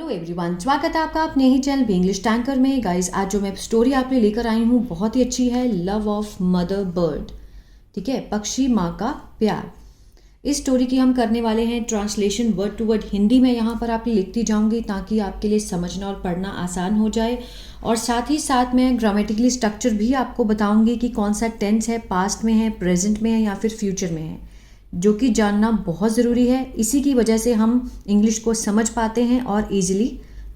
Hello everyone, स्वागत है आपका अपने ही चैनल इंग्लिश टैंकर में। गाइस, आज जो मैं स्टोरी आपने लेकर आई हूँ बहुत ही अच्छी है। लव ऑफ मदर बर्ड, ठीक है, पक्षी माँ का प्यार। इस स्टोरी की हम करने वाले हैं translation word to word Hindi में। यहाँ पर आप लिखती जाऊँगी ताकि आपके लिए समझना और पढ़ना आसान हो जाए। और साथ ही साथ मैं ग्रामेटिकली स्ट्रक्चर भी आपको बताऊँगी कि कौन सा टेंस है, पास्ट में है, प्रेजेंट में है या फिर फ्यूचर में है, जो कि जानना बहुत ज़रूरी है। इसी की वजह से हम इंग्लिश को समझ पाते हैं और इजीली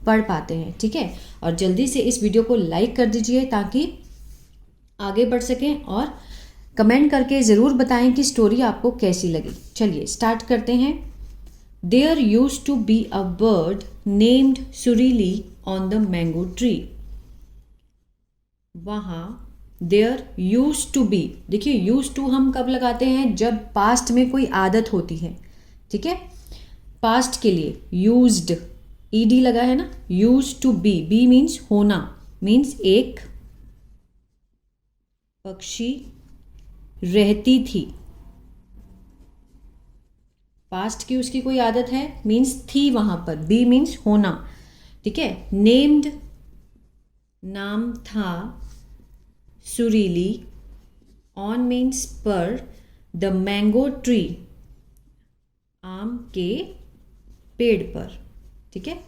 पढ़ पाते हैं, ठीक है। और जल्दी से इस वीडियो को लाइक कर दीजिए ताकि आगे बढ़ सकें, और कमेंट करके ज़रूर बताएं कि स्टोरी आपको कैसी लगी। चलिए स्टार्ट करते हैं। There used to be a bird named Surili on the mango tree. वहाँ देयर यूज टू बी, देखिए यूज टू हम कब लगाते हैं, जब पास्ट में कोई आदत होती है, ठीक है। पास्ट के लिए यूज्ड ईडी लगा है ना, use to be, be means होना, मीन्स एक पक्षी रहती थी। पास्ट की उसकी कोई आदत है, मीन्स थी वहां पर, बी मीन्स होना, ठीक है। नेम्ड नाम था, सुरीली ऑन मीन्स पर, द मैंगो ट्री आम के पेड़ पर, ठीक है।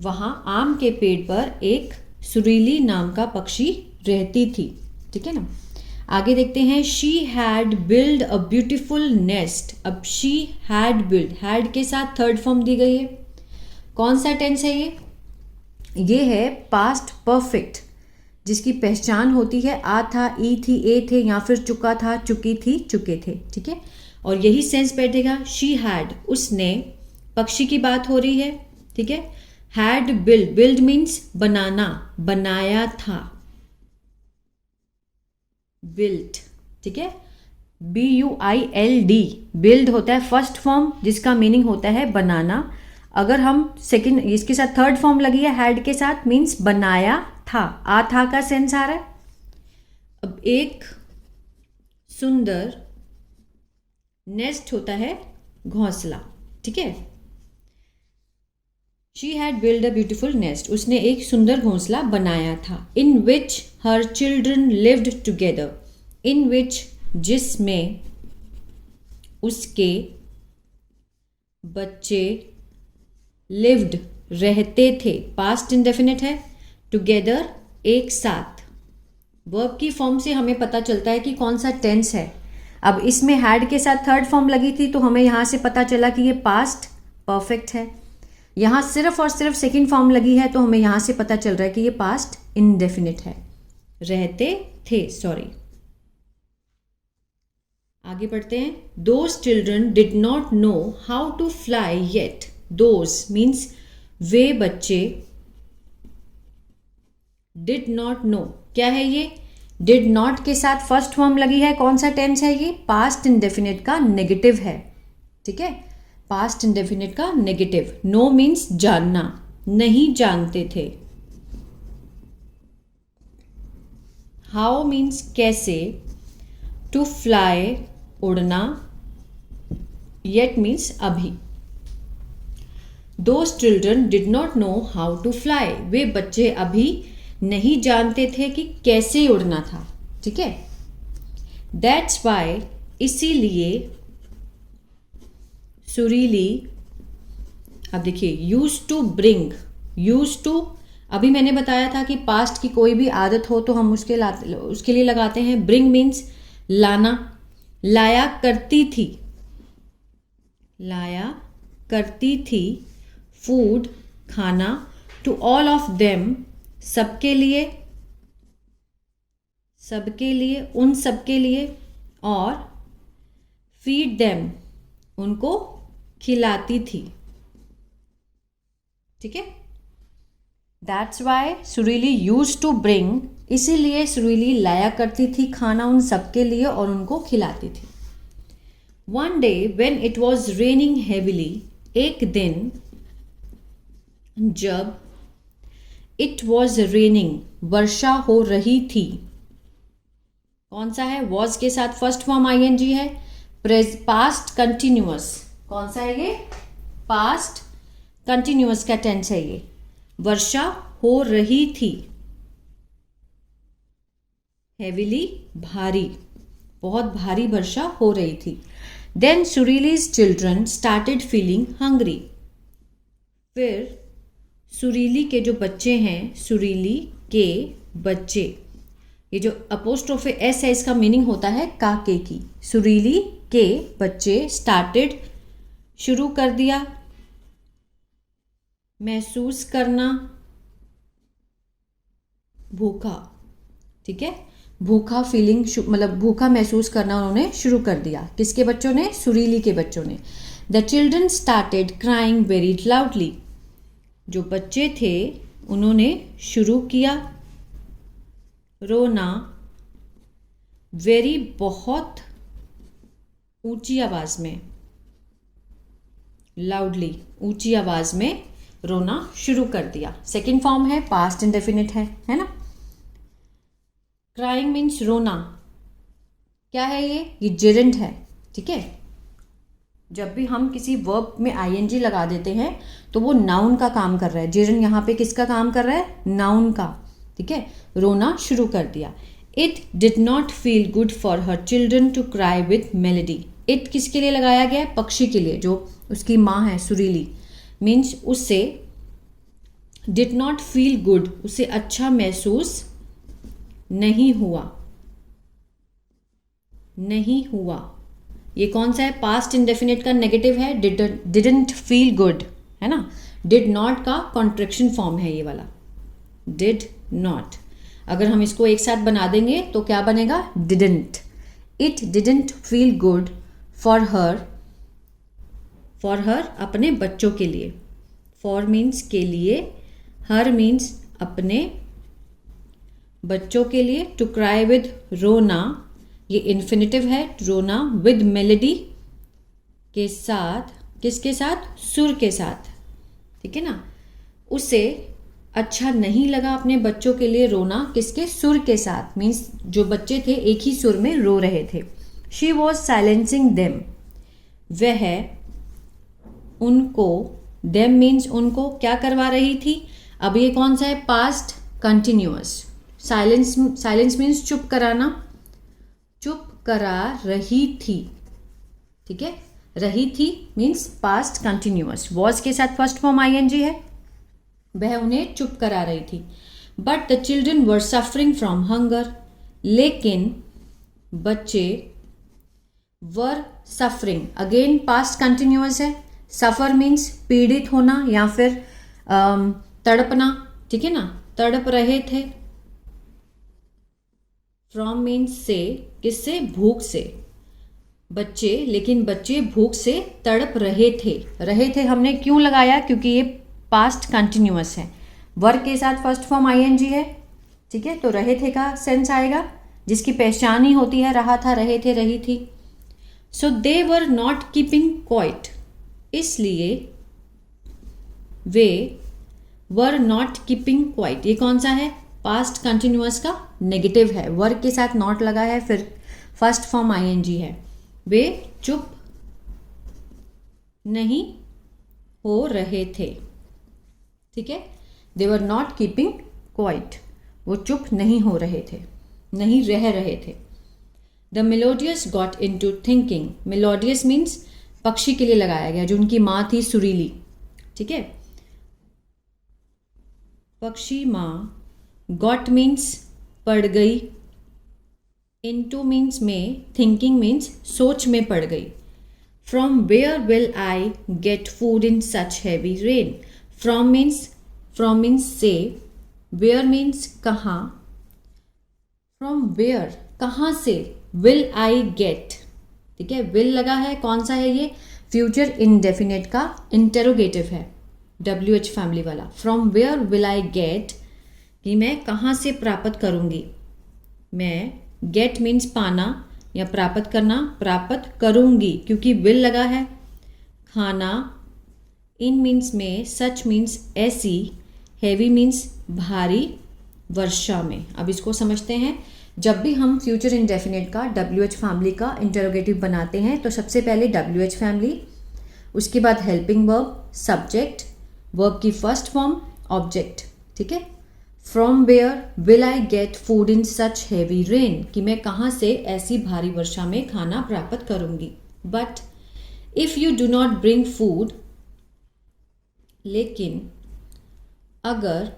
वहाँ आम के पेड़ पर एक सुरीली नाम का पक्षी रहती थी, ठीक है ना। आगे देखते हैं। She had build a beautiful nest. अब शी हैड बिल्ड, हैड के साथ थर्ड फॉर्म दी गई है। कौन सा टेंस है ये है पास्ट परफेक्ट, जिसकी पहचान होती है आ था, ई थी, ए थे, या फिर चुका था, चुकी थी, चुके थे, ठीक है। और यही सेंस बैठेगा। शी हैड, उसने, पक्षी की बात हो रही है, ठीक है। हैड बिल्ड, बिल्ड मीन्स बनाना, बनाया था, बिल्ट, ठीक है। BUILD, बिल्ड होता है फर्स्ट फॉर्म, जिसका मीनिंग होता है बनाना। अगर हम सेकंड, इसके साथ थर्ड फॉर्म लगी है हैड के साथ, मीन्स बनाया था, आ था का सेंस आ रहा है। अब एक सुंदर नेस्ट होता है घोंसला, ठीक है। She had build a beautiful nest, उसने एक सुंदर घोंसला बनाया था। इन विच हर चिल्ड्रन लिव्ड टुगेदर, इन विच जिसमें उसके बच्चे लिव्ड रहते थे, पास्ट इंडेफिनिट है, टुगेदर एक साथ। वर्ब की फॉर्म से हमें पता चलता है कि कौन सा टेंस है। अब इसमें हैड के साथ थर्ड फॉर्म लगी थी तो हमें यहां से पता चला कि ये पास्ट परफेक्ट है। यहां सिर्फ और सिर्फ सेकंड फॉर्म लगी है तो हमें यहां से पता चल रहा है कि ये पास्ट इंडेफिनिट है, रहते थे, सॉरी। आगे बढ़ते हैं। Those children did not know how to fly yet. Those means वे बच्चे, डिड नॉट नो, क्या है ये, डिड नॉट के साथ फर्स्ट फॉर्म लगी है। कौन सा टेंस है ये, पास्ट इंडेफिनिट का नेगेटिव है, ठीक है। पास्ट इंडेफिनिट का नेगेटिव। नो मीन्स जानना, नहीं जानते थे। हाउ मीन्स कैसे, टू फ्लाई उड़ना, येट मीन्स अभी। Those children did not know how to fly, वे बच्चे अभी नहीं जानते थे कि कैसे उड़ना था, ठीक है। दैट्स वाई, इसीलिए, सुरीली, अब देखिए use to bring, use to, अभी मैंने बताया था कि पास्ट की कोई भी आदत हो तो हम उसके लिए लगाते हैं ब्रिंग मीन्स लाना, लाया करती थी, लाया करती थी, फूड खाना, टू ऑल ऑफ देम, सबके लिए, सबके लिए, उन सबके लिए, और फीड देम, उनको खिलाती थी, ठीक है। दैट्स वाई सुरीली यूज टू ब्रिंग, इसीलिए सुरीली लाया करती थी खाना उन सबके लिए और उनको खिलाती थी। One day when it was raining heavily, एक दिन जब इट वॉज रेनिंग, वर्षा हो रही थी। कौन सा है, वॉज के साथ फर्स्ट फॉर्म ING है, पास्ट कंटिन्यूअस। कौन सा है ये, पास्ट कंटिन्यूअस का टेंस है ये, वर्षा हो रही थी, हेविली भारी, बहुत भारी वर्षा हो रही थी। Then Surili's children started feeling hungry, फिर सुरीली के जो बच्चे हैं, सुरीली के बच्चे, ये जो अपोस्ट्रोफे एस है इसका मीनिंग होता है काके की। सुरीली के बच्चे स्टार्टेड शुरू कर दिया, महसूस करना भूखा, ठीक है, भूखा फीलिंग मतलब भूखा महसूस करना उन्होंने शुरू कर दिया। किसके बच्चों ने? सुरीली के बच्चों ने। The children started crying very loudly, जो बच्चे थे उन्होंने शुरू किया रोना, वेरी बहुत ऊंची आवाज में, लाउडली ऊंची आवाज में रोना शुरू कर दिया। सेकंड फॉर्म है, पास्ट इंडेफिनिट है ना। क्राइंग मीन्स रोना, क्या है ये जेरेंट है, ठीक है। जब भी हम किसी वर्ब में आईएनजी लगा देते हैं तो वो नाउन का काम कर रहा है। जेरेंट यहाँ पे किसका काम कर रहा है? नाउन का, ठीक है। रोना शुरू कर दिया। It did not feel good for her children to cry with melody. इट किसके लिए लगाया गया है? पक्षी के लिए, जो उसकी माँ है सुरीली। मीन्स उससे डिड नॉट फील गुड, उसे अच्छा महसूस नहीं हुआ। ये कौन सा है? पास्ट इंडेफिनिट का नेगेटिव है, डिडंट फील गुड, है ना। डिड नॉट का कॉन्ट्रैक्शन फॉर्म है ये वाला, डिड नॉट। अगर हम इसको एक साथ बना देंगे तो क्या बनेगा? Didn't. It didn't feel good for हर अपने बच्चों के लिए। फॉर मीन्स के लिए, हर मीन्स अपने बच्चों के लिए। टू क्राई विद रोना, ये इन्फिनिटिव है, रोना विद मेलेडी के साथ, किसके साथ? सुर के साथ, ठीक है ना। उसे अच्छा नहीं लगा अपने बच्चों के लिए रोना, किसके? सुर के साथ। मीन्स जो बच्चे थे एक ही सुर में रो रहे थे। शी वॉज साइलेंसिंग देम, वह उनको, देम मीन्स उनको क्या करवा रही थी? अब ये कौन सा है? Past continuous. साइलेंस मीन्स चुप कराना, चुप करा रही थी, ठीक है। रही थी मीन्स पास्ट कंटिन्यूअस। वॉज के साथ फर्स्ट फॉर्म आईएनजी है, वह उन्हें चुप करा रही थी। But the children were suffering from hunger, लेकिन बच्चे were suffering, again past continuous है। सफर मीन्स पीड़ित होना या फिर तड़पना, ठीक है ना, तड़प रहे थे। फ्रॉम मीन्स से, किससे? भूख से। बच्चे, लेकिन बच्चे भूख से तड़प रहे थे हमने क्यों लगाया? क्योंकि ये पास्ट कंटिन्यूअस है। वर्ग के साथ फर्स्ट फॉर्म आईएनजी है, ठीक है। तो रहे थे का सेंस आएगा, जिसकी पहचान ही होती है रहा था, रहे थे, रही थी। सो दे वर नॉट कीपिंग क्वाइट, इसलिए वे वर नॉट कीपिंग क्वाइट, ये कौन सा है? पास्ट कंटिन्यूअस का नेगेटिव है, वर्ग के साथ नॉट लगा है, फिर फर्स्ट फॉर्म आईएनजी है। वे चुप नहीं हो रहे थे, ठीक है। दे वर नॉट कीपिंग क्वाइट, वो चुप नहीं हो रहे थे, नहीं रह रहे थे। The melodious got into thinking, melodious means पक्षी के लिए लगाया गया, जो उनकी माँ थी सुरीली, ठीक है। पक्षी माँ, गॉट मीन्स पड़ गई, इनटू मीन्स में, थिंकिंग मीन्स सोच में पड़ गई। From where will I get food in such heavy rain, from means से, वेयर मीन्स कहाँ, फ्रॉम वेयर कहाँ से, विल आई गेट, ठीक है। विल लगा है, कौन सा है ये? फ्यूचर इंडेफिनिट का इंटेरोगेटिव है, WH फैमिली वाला। From where will I get, कि मैं कहाँ से प्राप्त करूँगी। मैं, गेट मीन्स पाना या प्राप्त करना, प्राप्त करूँगी क्योंकि विल लगा है। खाना, इन मीन्स में, सच मीन्स ऐसी, हैवी मीन्स भारी, वर्षा में। अब इसको समझते हैं। जब भी हम फ्यूचर इंडेफिनिट का WH फैमिली का इंटरोगेटिव बनाते हैं तो सबसे पहले WH फैमिली, उसके बाद हेल्पिंग वर्ब, सब्जेक्ट, वर्ब की फर्स्ट फॉर्म ऑब्जेक्ट, ठीक है। From where will I get food in such heavy rain, कि मैं कहाँ से ऐसी भारी वर्षा में खाना प्राप्त करूंगी। But if you do not bring food, लेकिन अगर,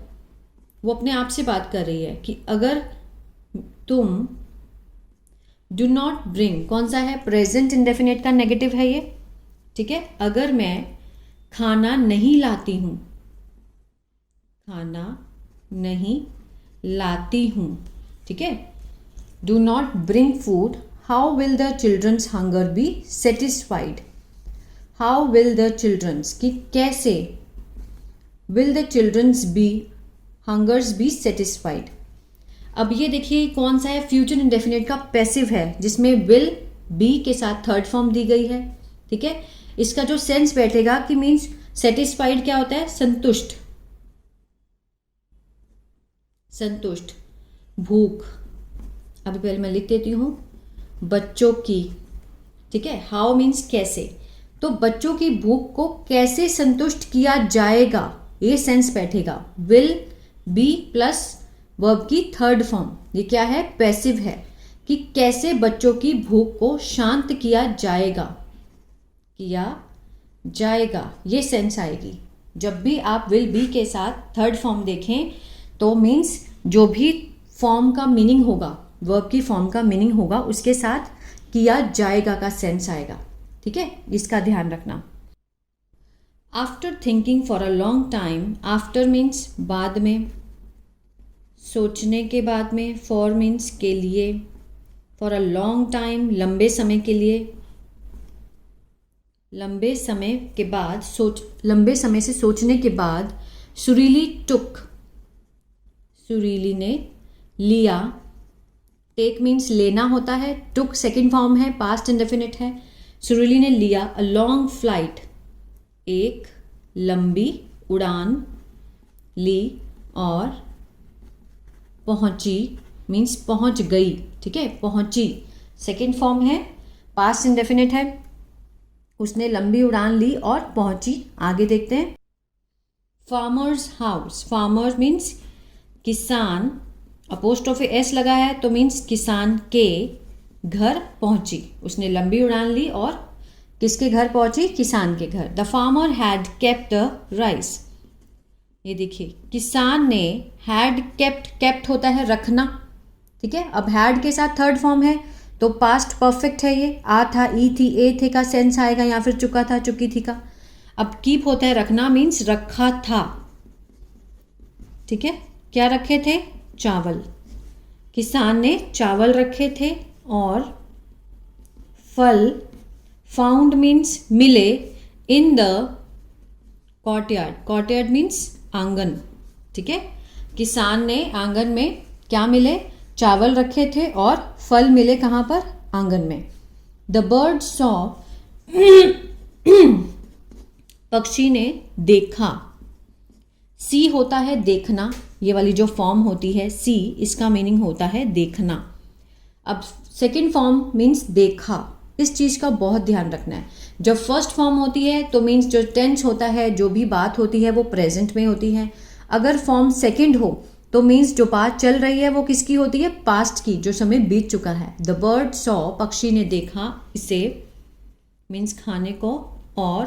वो अपने आप से बात कर रही है कि अगर तुम डू नॉट ब्रिंग, कौन सा है, प्रेजेंट इंडेफिनिट का नेगेटिव है ये, ठीक है। अगर मैं खाना नहीं लाती हूँ, खाना नहीं लाती हूँ, ठीक है, do not bring food, how will the childrens hunger be satisfied, how will the childrens, कि कैसे, will the childrens be hungers be satisfied. अब ये देखिए कौन सा है, फ्यूचर इंडेफिनिट का पैसिव है, जिसमें विल बी के साथ थर्ड फॉर्म दी गई है, ठीक है। इसका जो सेंस बैठेगा कि मीन्स सेटिस्फाइड क्या होता है, संतुष्ट, संतुष्ट, भूख। अभी पहले मैं लिख देती हूँ, बच्चों की, ठीक है, हाउ मीन्स कैसे, तो बच्चों की भूख को कैसे संतुष्ट किया जाएगा, ये सेंस बैठेगा। विल बी प्लस वर्ब की थर्ड फॉर्म, ये क्या है, पैसिव है, कि कैसे बच्चों की भूख को शांत किया जाएगा, किया जाएगा, ये सेंस आएगी। जब भी आप विल बी के साथ थर्ड फॉर्म देखें तो मीन्स जो भी फॉर्म का मीनिंग होगा, वर्ब की फॉर्म का मीनिंग होगा, उसके साथ किया जाएगा का सेंस आएगा, ठीक है, इसका ध्यान रखना। After thinking for a long time, after means बाद में, सोचने के बाद में, फॉर मीन्स के लिए, फॉर अ लॉन्ग टाइम लंबे समय के लिए, लंबे समय के बाद, लंबे समय से सोचने के बाद, सुरीली टुक, सुरीली ने लिया, टेक मीन्स लेना होता है, टुक सेकंड फॉर्म है, पास्ट इंडेफिनिट है। सुरीली ने लिया अ लॉन्ग फ्लाइट, एक लंबी उड़ान ली, और पहुंची मीन्स पहुंच गई, ठीक है, पहुंची सेकंड फॉर्म है, पास्ट इंडेफिनिट है, उसने लंबी उड़ान ली और पहुंची। आगे देखते हैं, फार्मर्स हाउस, फार्मर मीन्स किसान, अपोस्ट्रोफी एस लगा है तो मीन्स किसान के घर पहुंची, उसने लंबी उड़ान ली और किसके घर पहुंची, किसान के घर। The farmer had kept rice, ये देखिए किसान ने हैड केप्ट, केप्ट होता है रखना, ठीक है। अब हैड के साथ थर्ड फॉर्म है तो पास्ट परफेक्ट है, ये आ था, ई थी, ए थे का सेंस आएगा, या फिर चुका था, चुकी थी का। अब कीप होता है रखना, मीन्स रखा था, ठीक है। क्या रखे थे, चावल, किसान ने चावल रखे थे। और फल, फाउंड मीन्स मिले, इन द कॉर्टयार्ड, कॉर्टयार्ड मीन्स आंगन, ठीक है। किसान ने आंगन में क्या मिले, चावल रखे थे और फल मिले कहाँ पर, आंगन में। द बर्ड सॉ, पक्षी ने देखा, सी होता है देखना, ये वाली जो फॉर्म होती है सी, इसका मीनिंग होता है देखना। अब सेकंड फॉर्म मीन्स देखा, इस चीज़ का बहुत ध्यान रखना है। जब फर्स्ट फॉर्म होती है तो मीन्स जो टेंस होता है, जो भी बात होती है वो प्रेजेंट में होती है। अगर फॉर्म सेकंड हो तो मीन्स जो बात चल रही है वो किसकी होती है, पास्ट की, जो समय बीत चुका है। द बर्ड सॉ, पक्षी ने देखा इसे, मीन्स खाने को। और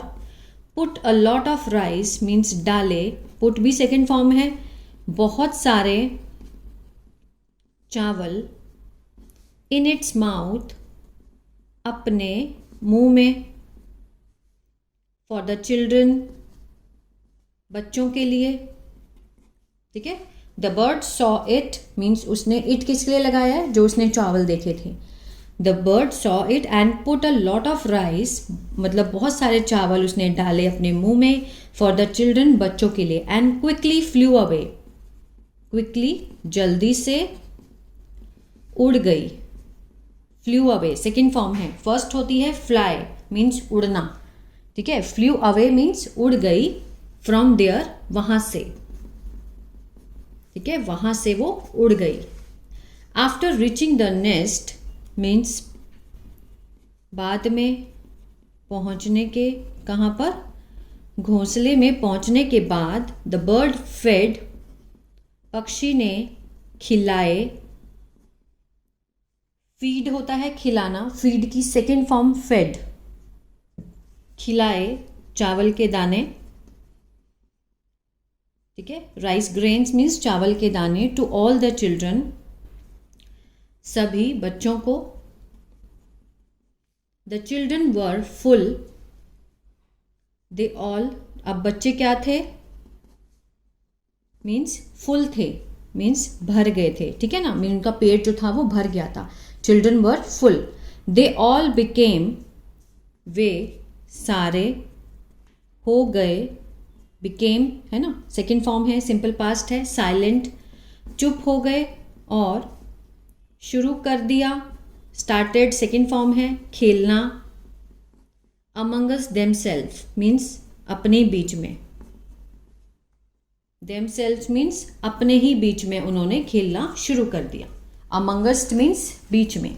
put a lot of rice means डाले, पुट भी सेकंड फॉर्म है, बहुत सारे चावल, इन इट्स माउथ, अपने मुंह में, फॉर द चिल्ड्रन, बच्चों के लिए, ठीक है। The bird saw it means उसने इट किसके लिए लगाया है, जो उसने चावल देखे थे। The bird saw it and put a lot of rice, मतलब बहुत सारे चावल उसने डाले अपने मुंह में, फॉर द चिल्ड्रन, बच्चों के लिए। And quickly flu away, quickly जल्दी से उड़ गई, फ्लू अवे सेकेंड फॉर्म है, फर्स्ट होती है फ्लाई मीन्स उड़ना, ठीक है। फ्लू अवे मीन्स उड़ गई, फ्रॉम देयर, वहां से, ठीक है, वहां से वो उड़ गई। After reaching the nest means बाद में, पहुंचने के, कहाँ पर, घोंसले में पहुंचने के बाद द बर्ड फेड, पक्षी ने खिलाए। फीड होता है खिलाना, फीड की सेकेंड फॉर्म फेड, खिलाए चावल के दाने, ठीक है। राइस ग्रेन्स मीन्स चावल के दाने, टू ऑल द चिल्ड्रन, सभी बच्चों को। The children were full, they all, अब बच्चे क्या थे, मीन्स फुल थे, मीन्स भर गए थे, ठीक है ना, मीन उनका पेट जो था वो भर गया था। Children were full, they all became, वे सारे हो गए, बिकेम है ना, सेकेंड फॉर्म है, सिंपल पास्ट है, साइलेंट, चुप हो गए, और शुरू कर दिया, स्टार्टेड सेकेंड फॉर्म है, खेलना। अमंगस देमसेल्फ मीन्स अपने बीच में, देमसेल्फ मीन्स अपने ही बीच में उन्होंने खेलना शुरू कर दिया। अमंगस्ट मीन्स बीच में,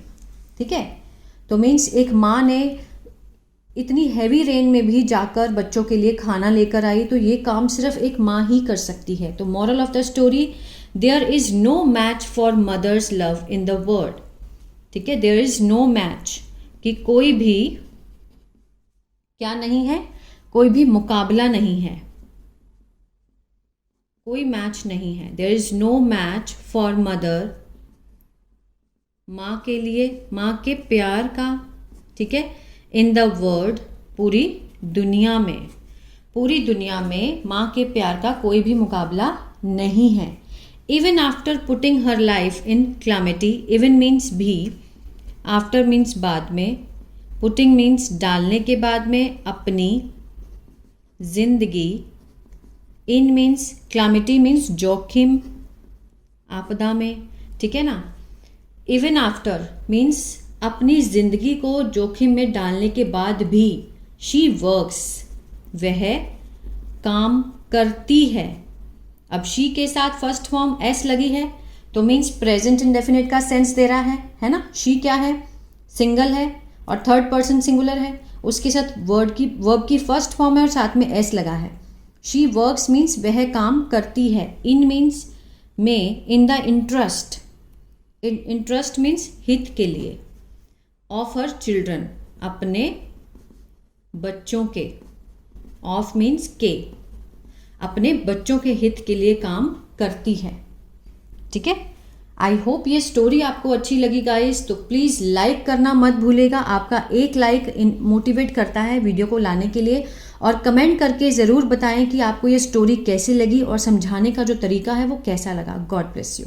ठीक है। तो मीन्स एक माँ ने इतनी हैवी रेन में भी जाकर बच्चों के लिए खाना लेकर आई, तो ये काम सिर्फ एक माँ ही कर सकती है। तो moral of the story, there is no match for mother's love in the world, ठीक है। देयर इज नो मैच, कि कोई भी क्या नहीं है, कोई भी मुकाबला नहीं है, कोई मैच नहीं है। There is no match for mother, माँ के लिए, माँ के प्यार का, ठीक है। इन द वर्ल्ड, पूरी दुनिया में, पूरी दुनिया में माँ के प्यार का कोई भी मुकाबला नहीं है। Even after putting her life in calamity, even means भी, आफ्टर मीन्स बाद में, पुटिंग मीन्स डालने के बाद में, अपनी जिंदगी, इन मीन्स क्लैमिटी मीन्स जोखिम, आपदा में, ठीक है ना। इवन आफ्टर मीन्स अपनी जिंदगी को जोखिम में डालने के बाद भी, शी वर्क्स, वह काम करती है। अब शी के साथ फर्स्ट फॉर्म एस लगी है, तो मीन्स प्रेजेंट इंडेफिनिट का सेंस दे रहा है ना। शी क्या है, सिंगल है और थर्ड पर्सन सिंगुलर है, उसके साथ वर्ब की फर्स्ट फॉर्म है और साथ में एस लगा है। शी वर्क्स मीन्स वह काम करती है। इन मीन्स में, in the interest, interest means हित के लिए, ऑफ हर चिल्ड्रन, अपने बच्चों के, ऑफ मीन्स के, अपने बच्चों के हित के लिए काम करती है, ठीक है। आई होप ये स्टोरी आपको अच्छी लगी गाइस, तो प्लीज़ लाइक करना मत भूलेगा। आपका एक लाइक मोटिवेट करता है वीडियो को लाने के लिए, और कमेंट करके ज़रूर बताएं कि आपको ये स्टोरी कैसी लगी और समझाने का जो तरीका है वो कैसा लगा। God bless you.